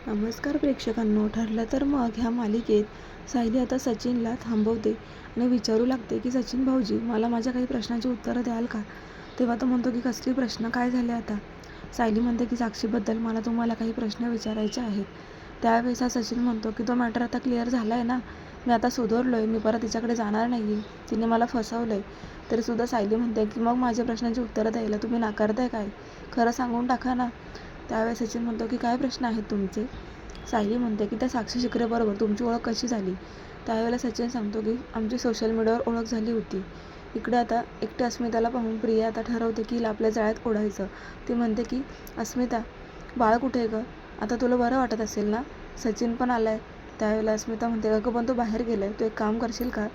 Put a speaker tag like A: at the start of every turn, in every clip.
A: नमस्कार प्रेक्षकांनो. ठरलं तर मग ह्या मालिकेत सायली आता सचिनला थांबवते आणि विचारू लागते की सचिन भाऊजी, मला माझ्या काही प्रश्नांची उत्तरं द्याल का? तेव्हा तो म्हणतो की कसली प्रश्न, काय झाले आता? सायली म्हणते की साक्षीबद्दल मला तुम्हाला काही प्रश्न विचारायचे आहेत. त्यावेळेस हा सचिन म्हणतो की तो मॅटर आता क्लिअर झाला आहे ना, मी आता सुधारलोय, मी परत तिच्याकडे जाणार नाही आहे, तिने मला फसवलंय. तरीसुद्धा सायली म्हणते की मग माझ्या प्रश्नांची उत्तरं द्यायला तुम्ही नाकारताय काय? खरं सांगून टाका ना. त्यावेळेस सचिन म्हणतो की काय प्रश्न आहेत तुमचे? सायली म्हणते की त्या साक्षी शिकरेबरोबर तुमची ओळख कशी झाली? त्यावेळेला सचिन सांगतो की आमची सोशल मीडियावर ओळख झाली होती. इकडे आता एकटी अस्मिताला पाहून प्रिया आता ठरवते की हिला आपल्या जाळ्यात ओढायचं. ती म्हणते की अस्मिता, बाळ कुठे आहे गं? आता तुला बरं वाटत असेल ना? सचिन पण आलाय. त्यावेळेला अस्मिता म्हणते अगं पण तो बाहेर गेलाय, तू एक काम करशील का?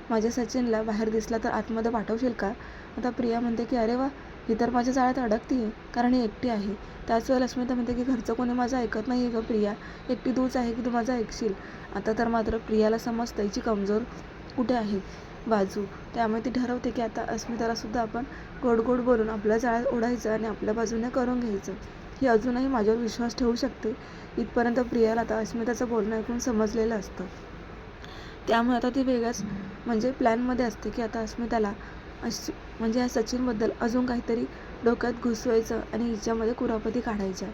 A: माझ्या सचिनला बाहेर दिसला तर आतमध्ये पाठवशील का? आता प्रिया म्हणते की अरे वा, ही तर माझ्या जाळ्यात अडकतीये, कारण ही एकटी आहे. त्याच वेळेला अस्मिता म्हणते की घरचं कोणी माझं ऐकत नाही आहे गं प्रिया, एकटी तूच आहे की तू माझं ऐकशील. आता तर मात्र प्रियाला समजतं हिची कमजोर कुठे आहे, बाजू. त्यामुळे ती ठरवते की आता अस्मिताला सुद्धा आपण गोड गोड बोलून आपल्या जाळ्यात ओढायचं आणि आपल्या बाजूने करून घ्यायचं. ही अजूनही माझ्यावर विश्वास ठेवू शकते, इथपर्यंत प्रियाला आता अस्मिताचं बोलणं ऐकून समजलेलं असतं. त्यामुळे आता ती वेगळ्याच म्हणजे प्लॅनमध्ये असते की आता अस्मिताला म्हणजे या सचिनबद्दल अजून काहीतरी डोक्यात घुसवायचं आणि हिच्यामध्ये कुरापती काढायच्या.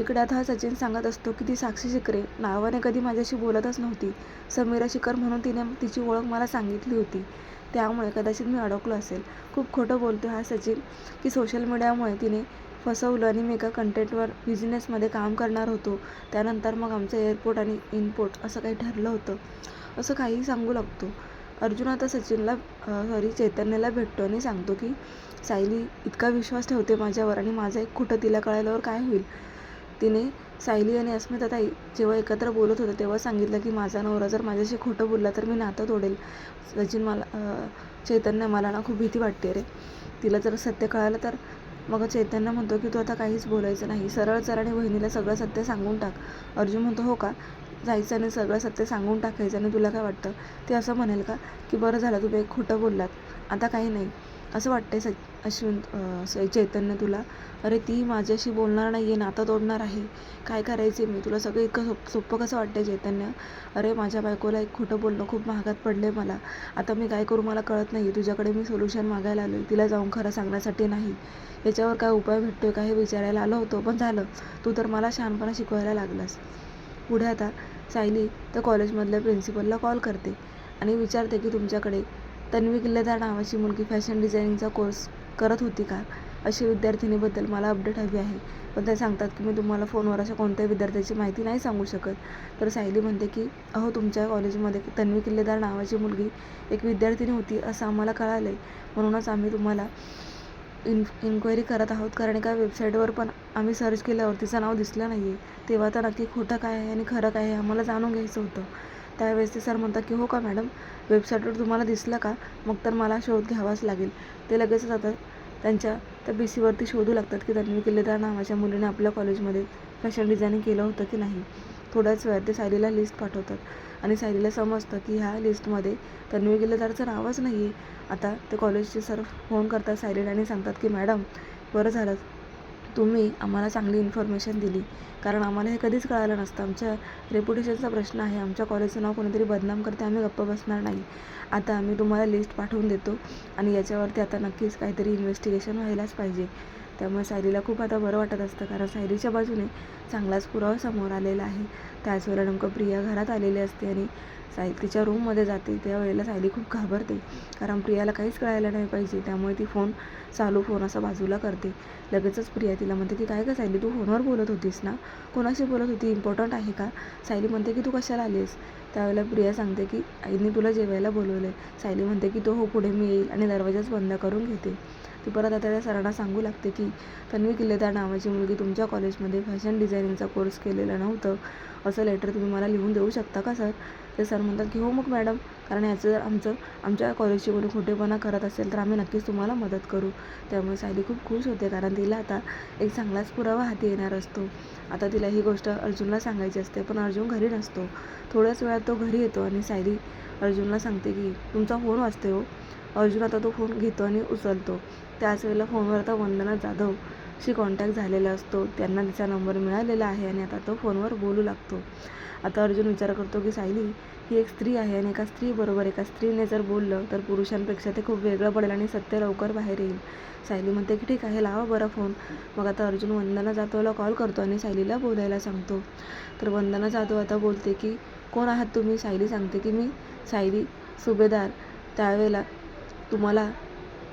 A: इकडे आता हा सचिन सांगत असतो की ती साक्षी शिकरे नावाने कधी माझ्याशी बोलतच नव्हती. समीरा शिखर म्हणून तिने तिची ओळख मला सांगितली होती, त्यामुळे कदाचित मी अडकलो असेल. खूप खोटं बोलतो हा सचिन की सोशल मीडियामुळे तिने फसवलं आणि मी एका कंटेंटवर बिझनेसमध्ये काम करणार होतो. त्यानंतर मग आमचं एअरपोर्ट आणि इनपोर्ट असं काही ठरलं होतं, असं काहीही सांगू लागतो. अर्जुन आता सचिनला चैतन्याला भेटतो आणि सांगतो की सायली इतका विश्वास ठेवते माझ्यावर आणि माझं एक खोटं तिला कळल्यावर काय होईल. तिने सायली आणि अस्मिताताई जेव्हा एकत्र बोलत होते तेव्हा सांगितलं की माझा नवरा जर माझ्याशी खोटं बोलला तर मी नातं तोडेल. चैतन्य, मला ना खूप भीती वाटते रे, तिला जर सत्य कळालं तर. मग चैतन्य म्हणतो की तू आता काहीच बोलायचं नाही, सरळ चर आणि बहिणीला सगळं सत्य सांगून टाक. अर्जुन म्हणतो हो का, जायचं आणि सगळं सत्य सांगून टाकायचं आणि तुला काय वाटतं ते असं म्हणेल का की बरं झालं तुम्ही एक खोटं बोललात, आता काही नाही असं वाटतंय चैतन्य तुला? अरे ती माझ्याशी बोलणार नाही आहे, नातं तोडणार आहे, काय करायचे मी? तुला सगळं इतकं सोपं कसं वाटतंय चैतन्य? अरे माझ्या बायकोला एक खोटं बोलणं खूप महागात पडले मला, आता मी काय करू मला कळत नाही. तुझ्याकडे मी सोल्युशन मागायला आलो, तिला जाऊन खरं सांगण्यासाठी नाही, याच्यावर काय उपाय भेटतोय का हे विचारायला आलो होतो. पण झालं, तू तर मला शहाणपणा शिकवायला लागलास. पुढे आता सायली त्या कॉलेजमधल्या प्रिन्सिपलला कॉल करते आणि विचारते की तुमच्याकडे तन्वी किल्लेदार नावाची मुलगी फॅशन डिझायनिंगचा कोर्स करत होती का? अशी विद्यार्थिनीबद्दल मला अपडेट हवी आहे. पण ते सांगतात की मी तुम्हाला फोनवर अशा कोणत्याही विद्यार्थ्याची माहिती नाही सांगू शकत. तर सायली म्हणते की अहो, तुमच्या कॉलेजमध्ये तन्वी किल्लेदार नावाची मुलगी एक विद्यार्थिनी होती असं आम्हाला कळालं आहे, म्हणूनच आम्ही तुम्हाला इन्क्वायरी करत आहोत. कारण एका वेबसाईटवर पण आम्ही सर्च केल्यावर तिचं नाव दिसलं नाही आहे. तेव्हा तर नक्की खोटं काय आहे आणि खरं काय आहे आम्हाला जाणून घ्यायचं होतं. त्यावेळेस ते सर म्हणतात की हो का मॅडम, वेबसाईटवर तुम्हाला दिसलं का? मग तर मला शोध घ्यावाच लागेल. ते लगेचच आता त्यांच्या त्या BCवरती शोधू लागतात की तन्वी किल्लेदार नावाच्या मुलीने आपल्या कॉलेजमध्ये फॅशन डिझायनिंग केलं होतं की नाही. थोड्याच वेळात ते सायलीला लिस्ट पाठवतात आणि सायलीला समजतं की ह्या लिस्टमध्ये तन्वी किल्लेदारचं नावच नाही आहे. आता ते कॉलेजचे सर फोन करतात सायलीला आणि सांगतात की मॅडम, बरं झालं तुम्ही आम्हाला चांगली इन्फॉर्मेशन दिली, कारण आम्हाला हे कधीच कळालं नसतं. आमच्या रेप्युटेशनचा प्रश्न आहे, आमच्या कॉलेजचं नाव कोणीतरी बदनाम करते, आम्ही गप्प बसणार नाही. आता आम्ही तुम्हाला लिस्ट पाठवून देतो आणि याच्यावरती आता नक्कीच काहीतरी इन्व्हेस्टिगेशन व्हायलाच पाहिजे. त्यामुळे सायलीला खूप आता बरं वाटत असतं, कारण सायलीच्या बाजूने चांगलाच पुरावा समोर आलेला आहे. त्याच वेळेला नेमकं प्रिया घरात आलेली असते आणि तिच्या रूममध्ये जाते. त्यावेळेला सायली खूप घाबरते, कारण प्रियाला काहीच कळायला नाही पाहिजे. त्यामुळे ती फोन असा बाजूला करते. लगेचच प्रिया तिला म्हणते की काय गं सायली, तू फोनवर बोलत होतीस ना, कोणाशी बोलत होती, इम्पॉर्टंट आहे का? सायली म्हणते की तू कशाला आलीस? त्यावेळेला प्रिया सांगते की आईने तुला जेवायला बोलवलं. सायली म्हणते की तो हो, पुढे मी येईल आणि दरवाजाच बंद करून घेते. ती परत आता त्या सरांना सांगू लागते की तन्वी किल्लेदार नावाची मुलगी तुमच्या कॉलेजमध्ये फॅशन डिझायनिंगचा कोर्स केलेला नव्हतं, असं लेटर तुम्ही मला लिहून देऊ शकता का सर? ते सर म्हणतात की हो मग मॅडम, कारण याचं जर आमच्या कॉलेजची कोणी खोटेपणा करत असेल तर आम्ही नक्कीच तुम्हाला मदत करू. त्यामुळे सायली खूप खुश होते, कारण तिला आता एक चांगलाच पुरावा हाती येणार असतो. आता तिला ही गोष्ट अर्जुनला सांगायची असते, पण अर्जुन घरी नसतो. थोड्याच वेळात तो घरी येतो आणि सायली अर्जुनला सांगते की तुमचा फोन वाजते हो. अर्जुन आता तो फोन घेतो आणि उचलतो. त्याच वेळेला फोनवर आता वंदना जाधव शी कॉन्टॅक्ट झालेला असतो. त्यांना तिचा नंबर मिळालेला आहे आणि आता तो फोनवर बोलू लागतो. आता अर्जुन विचार करतो की सायली ही एक स्त्री आहे आणि एका स्त्रीबरोबर एका स्त्रीने जर बोललं तर पुरुषांपेक्षा ते खूप वेगळं पडेल आणि सत्य लवकर बाहेर येईल. सायली म्हणते की ठीक आहे, लावा बरं फोन. मग आता अर्जुन वंदना जाधवला कॉल करतो आणि सायलीला बोलायला सांगतो. तर वंदना जाधव आता बोलते की कोण आहात तुम्ही? सायली सांगते की मी सायली सुभेदार. त्यावेळेला तुम्हाला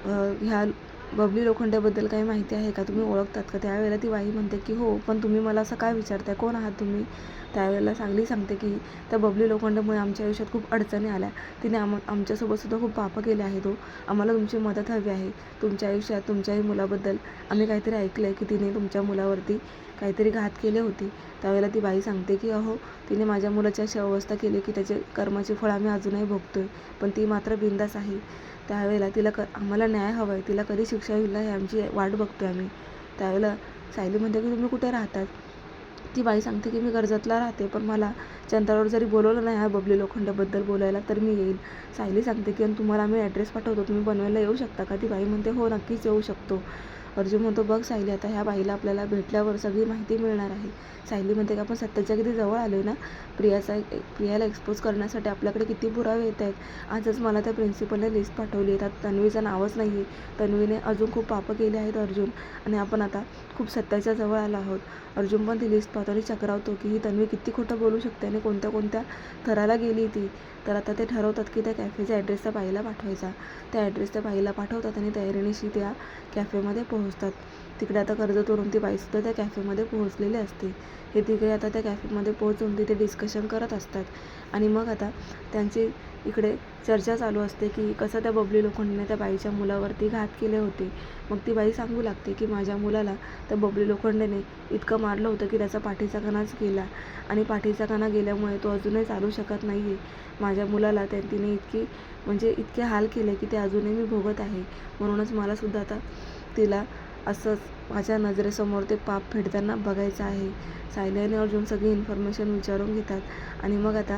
A: ह्या बबली लोखंडेबद्दल काही माहिती आहे का? तुम्ही ओळखतात का? त्यावेळेला ती बाई म्हणते की हो, पण तुम्ही मला असं काय विचारताय? कोण आहात तुम्ही? त्यावेळेला सायली सांगते की त्या बबली लोखंडेमुळे आमच्या आयुष्यात खूप अडचणी आल्या. तिने आमच्यासोबत सुद्धा खूप पापं केले आहेत. आम्हाला तुमची मदत हवी आहे. तुमच्या आयुष्यात तुमच्याही मुलाबद्दल आम्ही काहीतरी ऐकलं आहे की तिने तुमच्या मुलावरती काहीतरी घात केले होते. त्यावेळेला ती बाई सांगते की अहो, तिने माझ्या मुलाची अशी अवस्था केली की त्याचे कर्माचे फळ आम्ही अजूनही भोगतोय, पण ती मात्र बिनधास्त आहे. त्यावेळेला तिला आम्हाला न्याय हवा आहे. तिला कधी शिक्षा होईल हे आमची वाट बघतोय आम्ही. त्यावेळेला सायली म्हणते की तुम्ही कुठे राहतात? ती बाई सांगते की मी कर्जतला राहते, पण मला चंद्रावर जरी बोलवलं नाही ह्या बबली लोखंडेबद्दल बोलायला तर मी येईल. सायली सांगते की तुम्हाला आम्ही ॲड्रेस पाठवतो, तुम्ही बनवायला येऊ शकता का? ती बाई म्हणते हो, नक्कीच येऊ शकतो. अर्जुन म्हणतो बघ सायली, आता ह्या बाईला आपल्याला भेटल्यावर सगळी माहिती मिळणार आहे. सायली म्हणते की आपण सत्याच्या किती जवळ आलो ना. प्रियाला एक्सपोज करण्यासाठी आपल्याकडे किती पुरावे येत आहेत. आजच मला त्या प्रिन्सिपलने लिस्ट पाठवली आहे, त्यात तन्वीचं नावच नाही आहे. तन्वीने अजून खूप पापं केली आहेत अर्जुन, आणि आपण आता खूप सत्याच्या जवळ आलो आहोत. अर्जुन पण ती लिस्ट पाहतो आणि चक्रावतो की ही तन्वी किती खोटं बोलू शकते आणि कोणत्या कोणत्या थराला गेली ती. तर आता ते ठरवतात की त्या कॅफेचा ॲड्रेस त्या बाईला पाठवायचा. त्या ॲड्रेस त्या बाईला पाठवतात आणि तयारीनिशी त्या कॅफेमध्ये पोहोचतात. तिकडे आता कर्जतवरून ती बाईसुद्धा त्या कॅफेमध्ये पोहोचलेली असते. हे तिकडे आता त्या कॅफेमध्ये पोहोचून तिथे डिस्कशन करत असतात. आणि मग आता त्यांची इकडे चर्चा चालू असते की कसं त्या बबली लोखंडेने त्या बाईच्या मुलावरती घात केले होते. मग ती बाई सांगू लागते की माझ्या मुलाला त्या बबली लोखंडेने इतकं मारलं होतं की त्याचा पाठीचा कणाच गेला, आणि पाठीचा कणा गेल्यामुळे तो अजूनही चालू शकत नाही आहे. माझ्या मुलाला तिने इतके हाल केले की ते अजूनही मी भोगत आहे. म्हणूनच मलासुद्धा आता तिला असंच माझ्या नजरेसमोर ते पाप फेडताना बघायचं आहे. सायली आणि अर्जुन सगळी इन्फॉर्मेशन विचारून घेतात. आणि मग आता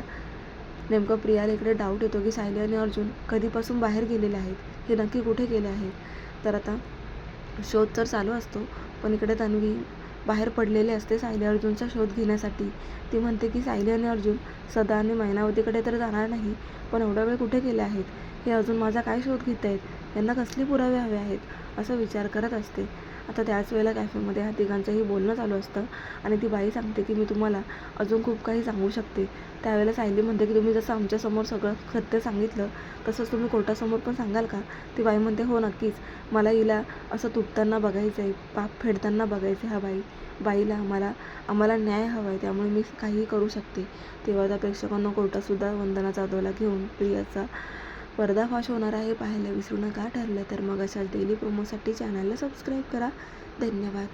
A: नेमकं प्रियाला इकडे डाऊट येतो की सायली आणि अर्जुन कधीपासून बाहेर गेलेले आहेत, हे नक्की कुठे गेले आहेत. तर आता शोध तर चालू असतो, पण इकडे तन्वी बाहेर पडलेली असते सायली अर्जुनचा शोध घेण्यासाठी. ती म्हणते की सायली आणि अर्जुन सदा आणि मैनावतीकडे तर जाणार नाही, पण एवढा वेळ कुठे गेले आहेत? हे अजून माझा काय शोध घेत आहेत? यांना कसले पुरावे हवे आहेत? असा विचार करत असते. आता त्याच वेळेला कॅफेमध्ये ह्या तिघांचंही बोलणं चालू असतं आणि ती बाई सांगते की मी तुम्हाला अजून खूप काही सांगू शकते. त्यावेळेला सायली म्हणते की तुम्ही जसं आमच्यासमोर सगळं सत्य सांगितलं तसंच तुम्ही कोर्टासमोर पण सांगाल का? ती बाई म्हणते हो, नक्कीच. मला हिला असं तुटताना बघायचं आहे, पाप फेडताना बघायचं आहे. ह्या बाईला आम्हाला न्याय हवा आहे, त्यामुळे मी काहीही करू शकते. तेव्हा त्या प्रेक्षकांना कोर्टातसुद्धा वंदना जाधवला घेऊन प्रियाचा पर्दाफाश होणार आहे. पाहायला विसरू नका. ठरलं तर मग अशाच डेली प्रोमोसाठी चॅनलला सबस्क्राईब करा. धन्यवाद.